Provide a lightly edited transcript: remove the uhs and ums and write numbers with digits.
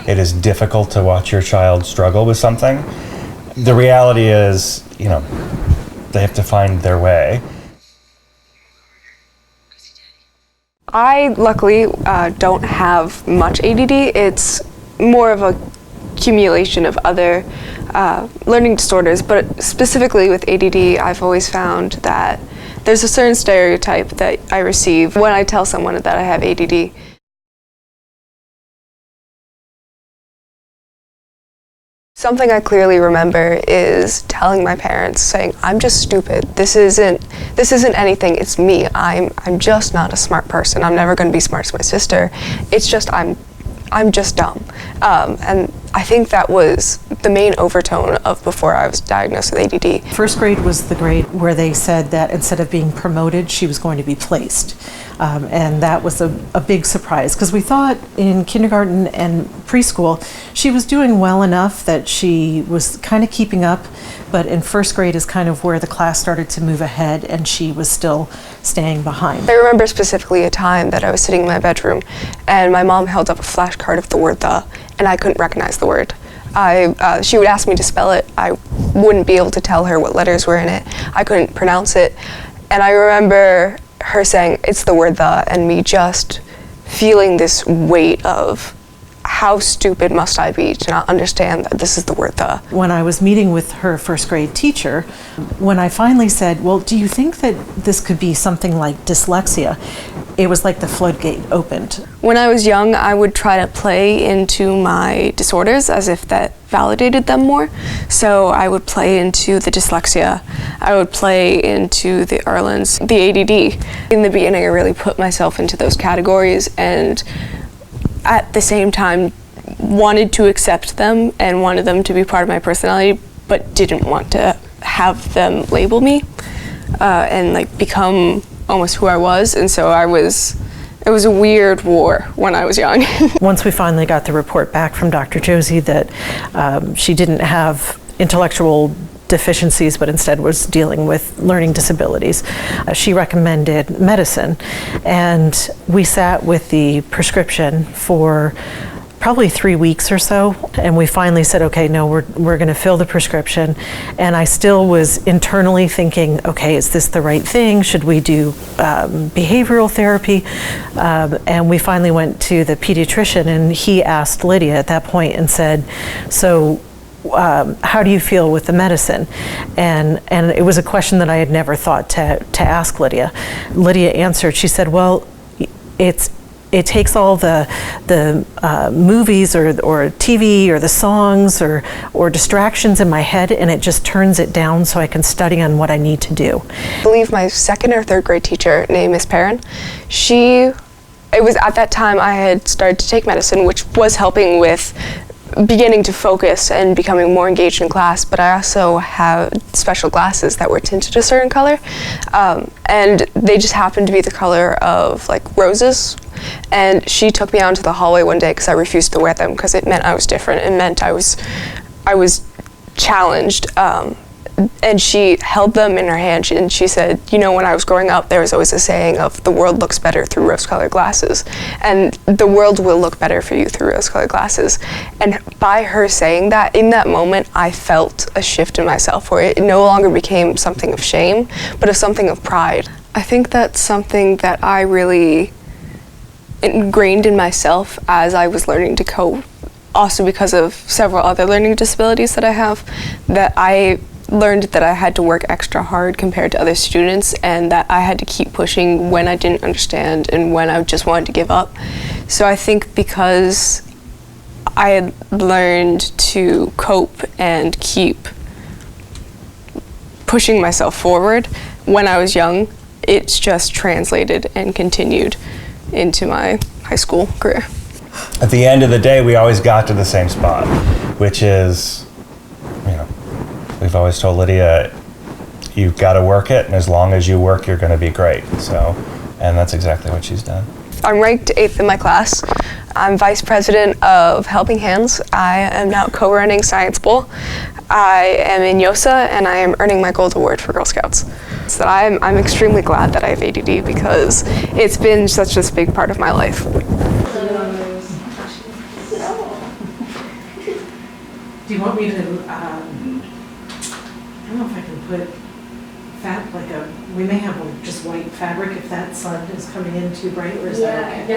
it is difficult to watch your child struggle with something. The reality is, they have to find their way. I luckily don't have much ADD. It's more of a accumulation of other learning disorders, but specifically with ADD, I've always found that there's a certain stereotype that I receive when I tell someone that I have ADD. Something I clearly remember is telling my parents, saying, "I'm just stupid. This isn't anything. It's me. I'm just not a smart person. I'm never going to be smart as my sister. It's just I'm just dumb." And I think that was the main overtone of before I was diagnosed with ADD. First grade was the grade where they said that instead of being promoted, she was going to be placed. And that was a big surprise, because we thought in kindergarten and preschool she was doing well enough that she was kind of keeping up, but in first grade is kind of where the class started to move ahead and she was still staying behind. I remember specifically a time that I was sitting in my bedroom and my mom held up a flashcard of the word "the," and I couldn't recognize the word. She would ask me to spell it. I wouldn't be able to tell her what letters were in it. I couldn't pronounce it. And I remember her saying, "It's the word "the," and me just feeling this weight of how stupid must I be to not understand that this is the word "the." When I was meeting with her first grade teacher, when I finally said, "Well, do you think that this could be something like dyslexia?" it was like the floodgate opened. When I was young, I would try to play into my disorders as if that validated them more. So I would play into the dyslexia, I would play into the Erlands, the ADD. In the beginning, I really put myself into those categories and at the same time wanted to accept them and wanted them to be part of my personality, but didn't want to have them label me and like become almost who I was. And so it was a weird war when I was young. Once we finally got the report back from Dr. Josie that she didn't have intellectual deficiencies, but instead was dealing with learning disabilities, she recommended medicine. And we sat with the prescription for probably 3 weeks or so, and we finally said, okay, no, we're going to fill the prescription. And I still was internally thinking, okay, is this the right thing? Should we do behavioral therapy? And we finally went to the pediatrician, and he asked Lydia at that point and said, so how do you feel with the medicine? And it was a question that I had never thought to ask Lydia. Lydia answered, she said, well, it takes all the movies or TV or the songs or distractions in my head, and it just turns it down so I can study on what I need to do. I believe my second or third grade teacher, named Miss Perrin, it was at that time I had started to take medicine, which was helping with beginning to focus and becoming more engaged in class, but I also had special glasses that were tinted a certain color, and they just happened to be the color of like roses. And she took me out into the hallway one day because I refused to wear them because it meant I was different. It meant I was challenged. And she held them in her hand and she said, you know, when I was growing up, there was always a saying of the world looks better through rose-colored glasses. And the world will look better for you through rose-colored glasses. And by her saying that, in that moment, I felt a shift in myself where it no longer became something of shame, but of something of pride. I think that's something that I really ingrained in myself as I was learning to cope, also because of several other learning disabilities that I have, that I learned that I had to work extra hard compared to other students and that I had to keep pushing when I didn't understand and when I just wanted to give up. So I think because I had learned to cope and keep pushing myself forward when I was young, it's just translated and continued into my high school career. At the end of the day, we always got to the same spot, which is, we've always told Lydia, you've got to work it, and as long as you work, you're going to be great. So, and that's exactly what she's done. I'm ranked 8th in my class. I'm vice president of Helping Hands. I am now co-running Science Bowl. I am in YOSA, and I am earning my Gold Award for Girl Scouts. So I'm extremely glad that I have ADD because it's been such a big part of my life. Do you want me to, I don't know if I can put we may have just white fabric if that sun is coming in too bright, or is that okay?